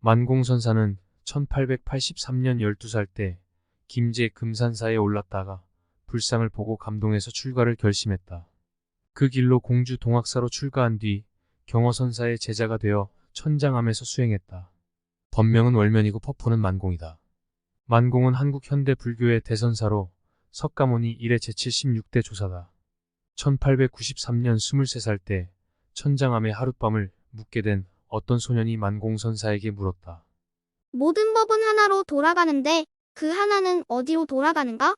만공선사는 1883년 12살 때 김제 금산사에 올랐다가 불상을 보고 감동해서 출가를 결심했다. 그 길로 공주 동학사로 출가한 뒤 경허선사의 제자가 되어 천장암에서 수행했다. 법명은 월면이고 퍼포는 만공이다. 만공은 한국 현대 불교의 대선사로 석가모니 이래 제76대 조사다. 1893년 23살 때 천장암에 하룻밤을 묵게 된 어떤 소년이 만공선사에게 물었다. 모든 법은 하나로 돌아가는데 그 하나는 어디로 돌아가는가?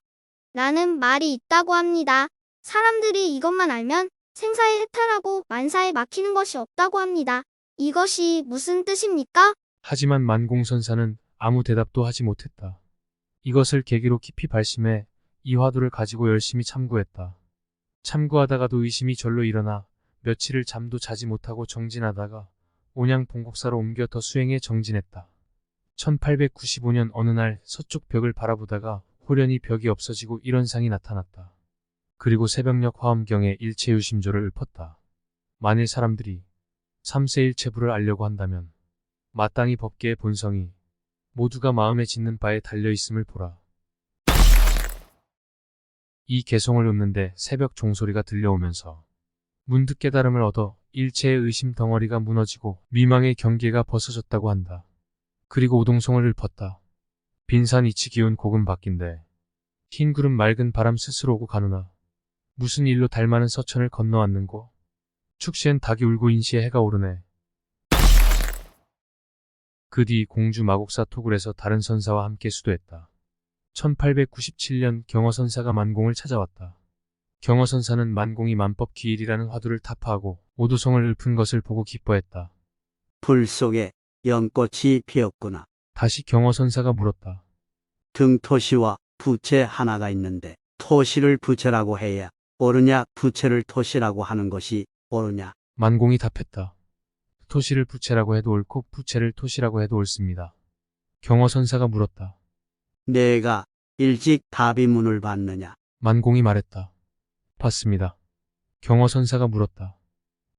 라는 말이 있다고 합니다. 사람들이 이것만 알면 생사에 해탈하고 만사에 막히는 것이 없다고 합니다. 이것이 무슨 뜻입니까? 하지만 만공선사는 아무 대답도 하지 못했다. 이것을 계기로 깊이 발심해 이 화두를 가지고 열심히 참구했다. 참구하다가도 의심이 절로 일어나 며칠을 잠도 자지 못하고 정진하다가 온양 봉곡사로 옮겨 더 수행에 정진했다. 1895년 어느 날 서쪽 벽을 바라보다가 호련히 벽이 없어지고 일원상이 나타났다. 그리고 새벽녘 화엄경에 일체유심조를 읊었다. 만일 사람들이 삼세일체부를 알려고 한다면 마땅히 법계의 본성이 모두가 마음에 짓는 바에 달려있음을 보라. 이 개송을 읊는데 새벽 종소리가 들려오면서 문득 깨달음을 얻어 일체의 의심 덩어리가 무너지고 미망의 경계가 벗어졌다고 한다. 그리고 오동송을 읊었다. 빈산 이치 기운 고금 바뀐데 흰 구름 맑은 바람 스스로 오고 가누나 무슨 일로 달 많은 서천을 건너왔는고 축시엔 닭이 울고 인시에 해가 오르네. 그 뒤 공주 마곡사 토굴에서 다른 선사와 함께 수도했다. 1897년 경허선사가 만공을 찾아왔다. 경허선사는 만공이 만법귀일이라는 화두를 타파하고 오도송을 읊은 것을 보고 기뻐했다. 불 속에 연꽃이 피었구나. 다시 경허선사가 물었다. 등토시와 부채 하나가 있는데 토시를 부채라고 해야 옳으냐 부채를 토시라고 하는 것이 옳으냐. 만공이 답했다. 토시를 부채라고 해도 옳고 부채를 토시라고 해도 옳습니다. 경허선사가 물었다. 내가 일찍 다비문을 봤느냐. 만공이 말했다. 봤습니다. 경허선사가 물었다.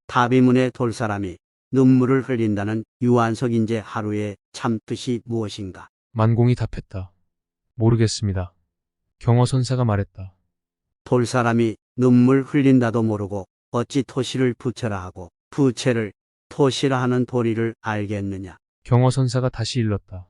다비문에 돌 사람이 눈물을 흘린다는 유한석인제 하루의 참뜻이 무엇인가. 만공이 답했다. 모르겠습니다. 경허선사가 말했다. 돌 사람이 눈물 흘린다도 모르고 어찌 토시를 부채라 하고 부채를 토시라 하는 도리를 알겠느냐. 경허선사가 다시 일렀다.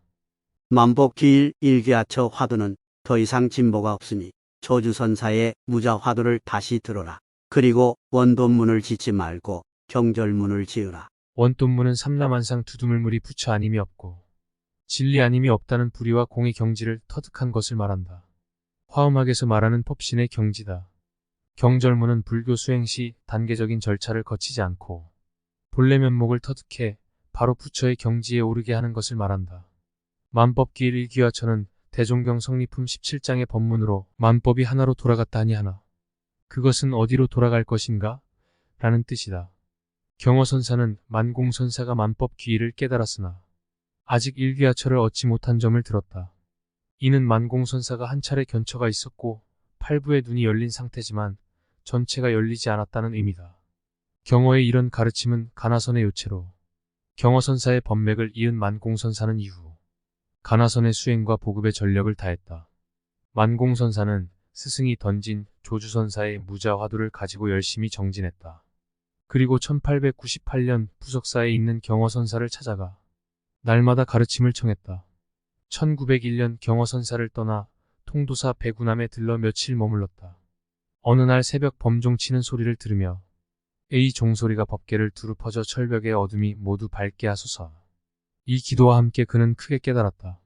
만법기일 일기하처 화두는 더 이상 진보가 없으니 조주선사의 무자 화두를 다시 들어라. 그리고 원돈문을 짓지 말고 경절문을 지으라. 원돈문은 삼라만상 두두물물이 부처 아님이 없고 진리 아님이 없다는 불의와 공의 경지를 터득한 것을 말한다. 화엄학에서 말하는 법신의 경지다. 경절문은 불교 수행 시 단계적인 절차를 거치지 않고 본래 면목을 터득해 바로 부처의 경지에 오르게 하는 것을 말한다. 만법기일 일기화처는 대종경 성리품 17장의 법문으로 만법이 하나로 돌아갔다 하니 하나. 그것은 어디로 돌아갈 것인가? 라는 뜻이다. 경허선사는 만공선사가 만법귀일을 깨달았으나 아직 일기화처를 얻지 못한 점을 들었다. 이는 만공선사가 한 차례 견처가 있었고 팔부의 눈이 열린 상태지만 전체가 열리지 않았다는 의미다. 경허의 이런 가르침은 가나선의 요체로 경허선사의 법맥을 이은 만공선사는 이후 가나선의 수행과 보급에 전력을 다했다. 만공선사는 스승이 던진 조주선사의 무자 화두를 가지고 열심히 정진했다. 그리고 1898년 부석사에 있는 경허선사를 찾아가 날마다 가르침을 청했다. 1901년 경허선사를 떠나 통도사 배구남에 들러 며칠 머물렀다. 어느 날 새벽 범종 치는 소리를 들으며 이 종소리가 법계를 두루 퍼져 철벽의 어둠이 모두 밝게 하소서. 이 기도와 함께 그는 크게 깨달았다.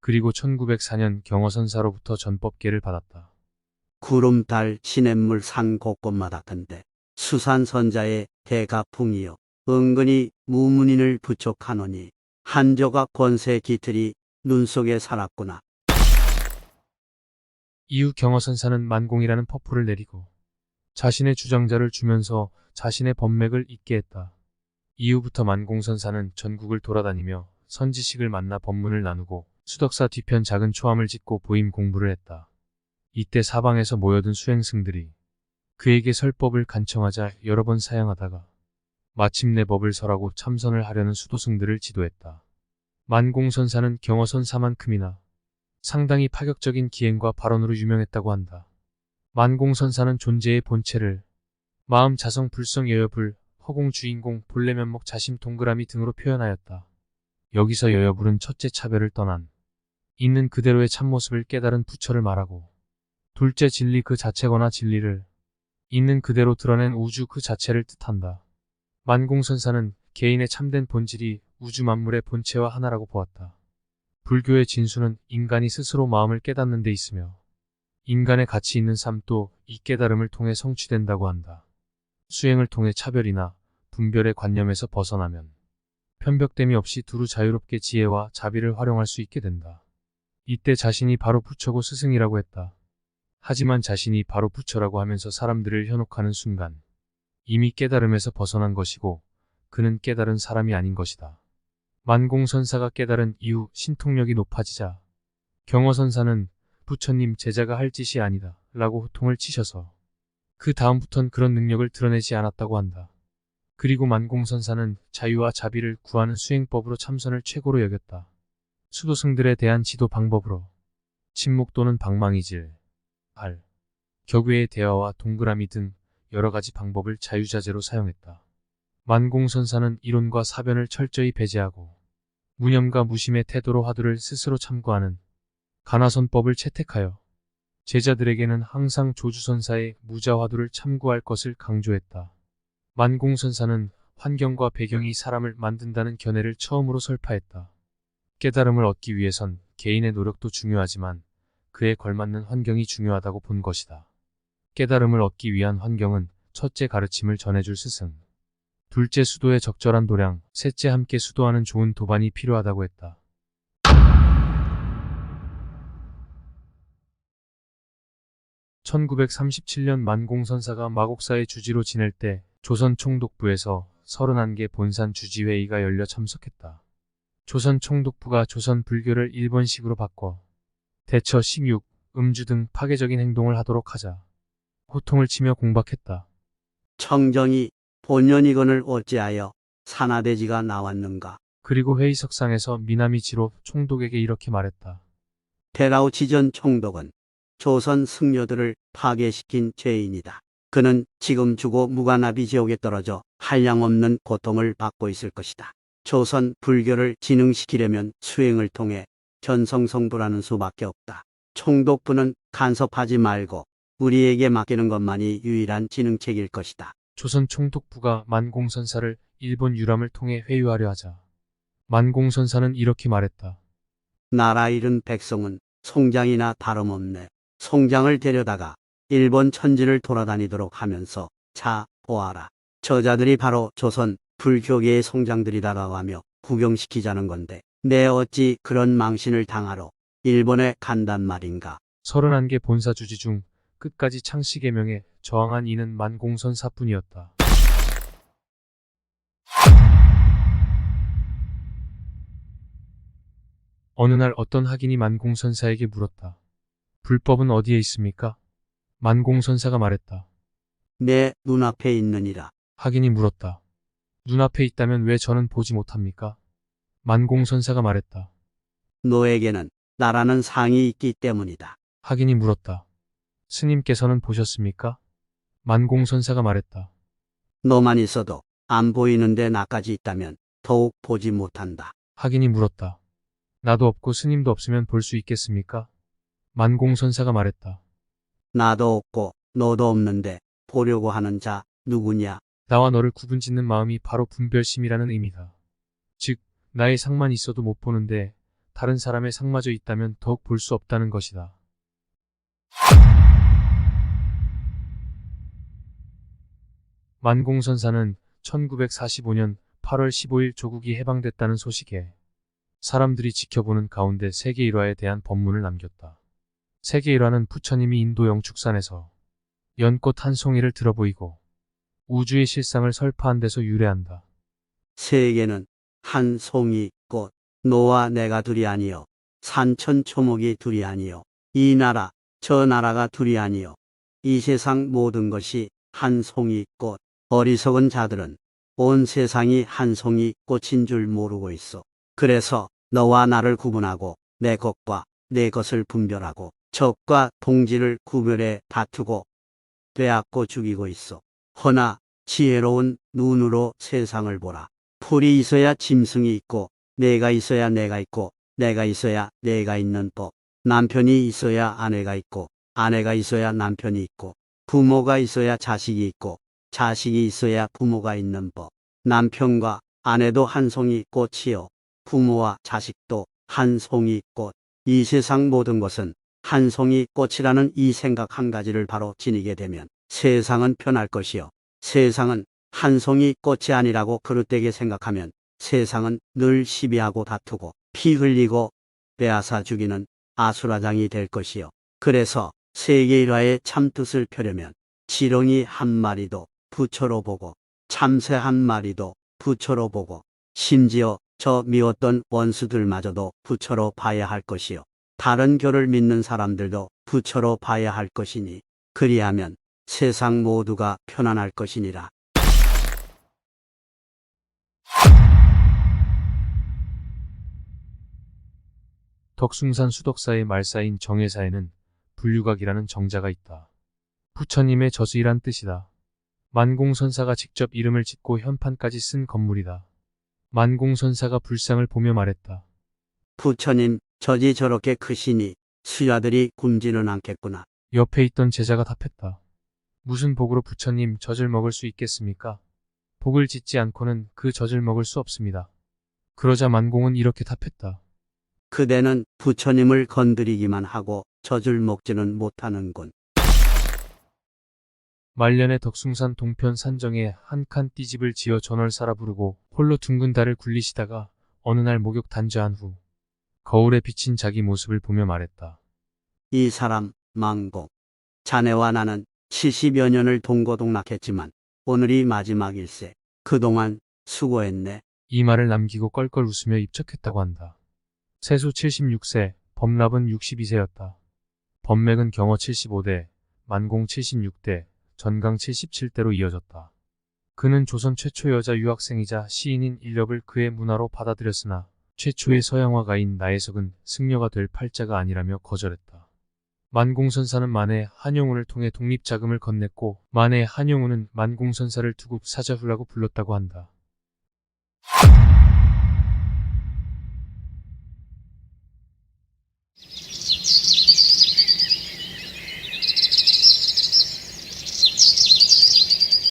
그리고 1904년 경허선사로부터 전법계를 받았다. 구름 달 시냇물 산 곳곳마다 근데 수산선자의 대가풍이여 은근히 무문인을 부촉하노니 한조가 권세 깃들이 눈 속에 살았구나. 이후 경허선사는 만공이라는 퍼포를 내리고 자신의 주장자를 주면서 자신의 법맥을 잇게 했다. 이후부터 만공선사는 전국을 돌아다니며 선지식을 만나 법문을 나누고 수덕사 뒤편 작은 초함을 짓고 보임 공부를 했다. 이때 사방에서 모여든 수행승들이 그에게 설법을 간청하자 여러 번 사양하다가 마침내 법을 설하고 참선을 하려는 수도승들을 지도했다. 만공선사는 경어선사만큼이나 상당히 파격적인 기행과 발언으로 유명했다고 한다. 만공선사는 존재의 본체를 마음 자성 불성 여여불 허공 주인공 본래 면목 자심 동그라미 등으로 표현하였다. 여기서 여여불은 첫째 차별을 떠난 있는 그대로의 참모습을 깨달은 부처를 말하고, 둘째 진리 그 자체거나 진리를 있는 그대로 드러낸 우주 그 자체를 뜻한다. 만공선사는 개인의 참된 본질이 우주 만물의 본체와 하나라고 보았다. 불교의 진수는 인간이 스스로 마음을 깨닫는 데 있으며 인간의 가치 있는 삶도 이 깨달음을 통해 성취된다고 한다. 수행을 통해 차별이나 분별의 관념에서 벗어나면 편벽됨이 없이 두루 자유롭게 지혜와 자비를 활용할 수 있게 된다. 이때 자신이 바로 부처고 스승이라고 했다. 하지만 자신이 바로 부처라고 하면서 사람들을 현혹하는 순간 이미 깨달음에서 벗어난 것이고 그는 깨달은 사람이 아닌 것이다. 만공선사가 깨달은 이후 신통력이 높아지자 경어선사는 부처님 제자가 할 짓이 아니다 라고 호통을 치셔서 그 다음부턴 그런 능력을 드러내지 않았다고 한다. 그리고 만공선사는 자유와 자비를 구하는 수행법으로 참선을 최고로 여겼다. 수도승들에 대한 지도 방법으로 침묵 또는 방망이질, 발, 격외의 대화와 동그라미 등 여러 가지 방법을 자유자재로 사용했다. 만공선사는 이론과 사변을 철저히 배제하고 무념과 무심의 태도로 화두를 스스로 참고하는 가나선법을 채택하여 제자들에게는 항상 조주선사의 무자화두를 참고할 것을 강조했다. 만공선사는 환경과 배경이 사람을 만든다는 견해를 처음으로 설파했다. 깨달음을 얻기 위해선 개인의 노력도 중요하지만 그에 걸맞는 환경이 중요하다고 본 것이다. 깨달음을 얻기 위한 환경은 첫째 가르침을 전해줄 스승, 둘째 수도의 적절한 도량, 셋째 함께 수도하는 좋은 도반이 필요하다고 했다. (1937년) 만공선사가 마곡사의 주지로 지낼 때 조선 총독부에서 31개 본산 주지회의가 열려 참석했다. 조선 총독부가 조선 불교를 일본식으로 바꿔 대처, 식육, 음주 등 파괴적인 행동을 하도록 하자 호통을 치며 공박했다. 청정이 본연이건을 어찌하여 산하대지가 나왔는가. 그리고 회의석상에서 미나미지로 총독에게 이렇게 말했다. 테라우치 전 총독은 조선 승려들을 파괴시킨 죄인이다. 그는 지금 죽어 무간아비 지옥에 떨어져 한량없는 고통을 받고 있을 것이다. 조선 불교를 진흥시키려면 수행을 통해 견성성불하는 수밖에 없다. 총독부는 간섭하지 말고 우리에게 맡기는 것만이 유일한 진흥책일 것이다. 조선 총독부가 만공선사를 일본 유람을 통해 회유하려 하자 만공선사는 이렇게 말했다. 나라 잃은 백성은 송장이나 다름없네. 송장을 데려다가 일본 천지를 돌아다니도록 하면서 자 보아라. 저자들이 바로 조선 불교계의 송장들이다라고 하며 구경시키자는 건데 내 어찌 그런 망신을 당하러 일본에 간단 말인가. 31개 본사 주지 중 끝까지 창씨의 명에 저항한 이는 만공선사뿐이었다. 어느 날 어떤 학인이 만공선사에게 물었다. 불법은 어디에 있습니까? 만공선사가 말했다. 내 눈앞에 있느니라. 학인이 물었다. 눈앞에 있다면 왜 저는 보지 못합니까? 만공선사가 말했다. 너에게는 나라는 상이 있기 때문이다. 학인이 물었다. 스님께서는 보셨습니까? 만공선사가 말했다. 너만 있어도 안 보이는데 나까지 있다면 더욱 보지 못한다. 학인이 물었다. 나도 없고 스님도 없으면 볼 수 있겠습니까? 만공선사가 말했다. 나도 없고 너도 없는데 보려고 하는 자 누구냐? 나와 너를 구분짓는 마음이 바로 분별심이라는 의미다. 즉, 나의 상만 있어도 못 보는데 다른 사람의 상마저 있다면 더욱 볼 수 없다는 것이다. 만공선사는 1945년 8월 15일 조국이 해방됐다는 소식에 사람들이 지켜보는 가운데 세계 일화에 대한 법문을 남겼다. 세계 일화는 부처님이 인도 영축산에서 연꽃 한 송이를 들어보이고 우주의 실상을 설파한 데서 유래한다. 세계는 한 송이 꽃, 너와 내가 둘이 아니요 산천초목이 둘이 아니요 이 나라 저 나라가 둘이 아니요 이 세상 모든 것이 한 송이 꽃. 어리석은 자들은 온 세상이 한 송이 꽃인 줄 모르고 있어. 그래서 너와 나를 구분하고 내 것과 내 것을 분별하고 적과 동지를 구별해 다투고 빼앗고 죽이고 있어. 허나 지혜로운 눈으로 세상을 보라. 풀이 있어야 짐승이 있고 내가 있어야 내가 있고 내가 있어야 내가 있는 법. 남편이 있어야 아내가 있고 아내가 있어야 남편이 있고 부모가 있어야 자식이 있고 자식이 있어야 부모가 있는 법. 남편과 아내도 한 송이 꽃이요 부모와 자식도 한 송이 꽃. 이 세상 모든 것은 한 송이 꽃이라는 이 생각 한 가지를 바로 지니게 되면 세상은 편할 것이요 세상은 한 송이 꽃이 아니라고 그릇되게 생각하면 세상은 늘 시비하고 다투고 피 흘리고 빼앗아 죽이는 아수라장이 될 것이요. 그래서 세계 일화의 참뜻을 펴려면 지렁이 한 마리도 부처로 보고 참새 한 마리도 부처로 보고 심지어 저 미웠던 원수들마저도 부처로 봐야 할 것이요. 다른 교를 믿는 사람들도 부처로 봐야 할 것이니 그리하면 세상 모두가 편안할 것이니라. 덕숭산 수덕사의 말사인 정해사에는 불유각이라는 정자가 있다. 부처님의 저수이란 뜻이다. 만공선사가 직접 이름을 짓고 현판까지 쓴 건물이다. 만공선사가 불상을 보며 말했다. 부처님, 젖이 저렇게 크시니 수야들이 굶지는 않겠구나. 옆에 있던 제자가 답했다. 무슨 복으로 부처님 젖을 먹을 수 있겠습니까? 복을 짓지 않고는 그 젖을 먹을 수 없습니다. 그러자 만공은 이렇게 답했다. 그대는 부처님을 건드리기만 하고 젖을 먹지는 못하는군. 말년에 덕숭산 동편 산정에 한 칸 띠집을 지어 전월사라 부르고 홀로 둥근 달을 굴리시다가 어느 날 목욕 단죄한 후 거울에 비친 자기 모습을 보며 말했다. 이 사람 망공. 자네와 나는 70여 년을 동고동락했지만 오늘이 마지막일세. 그동안 수고했네. 이 말을 남기고 껄껄 웃으며 입적했다고 한다. 세수 76세, 범랍은 62세였다. 범맥은 경어 75대, 만공 76대, 전강 77대로 이어졌다. 그는 조선 최초 여자 유학생이자 시인인 인력을 그의 문화로 받아들였으나 최초의 서양화가인 나혜석은 승려가 될 팔자가 아니라며 거절했다. 만공선사는 만해 한용운을 통해 독립자금을 건넸고 만해 한용운은 만공선사를 투국 사자후라고 불렀다고 한다.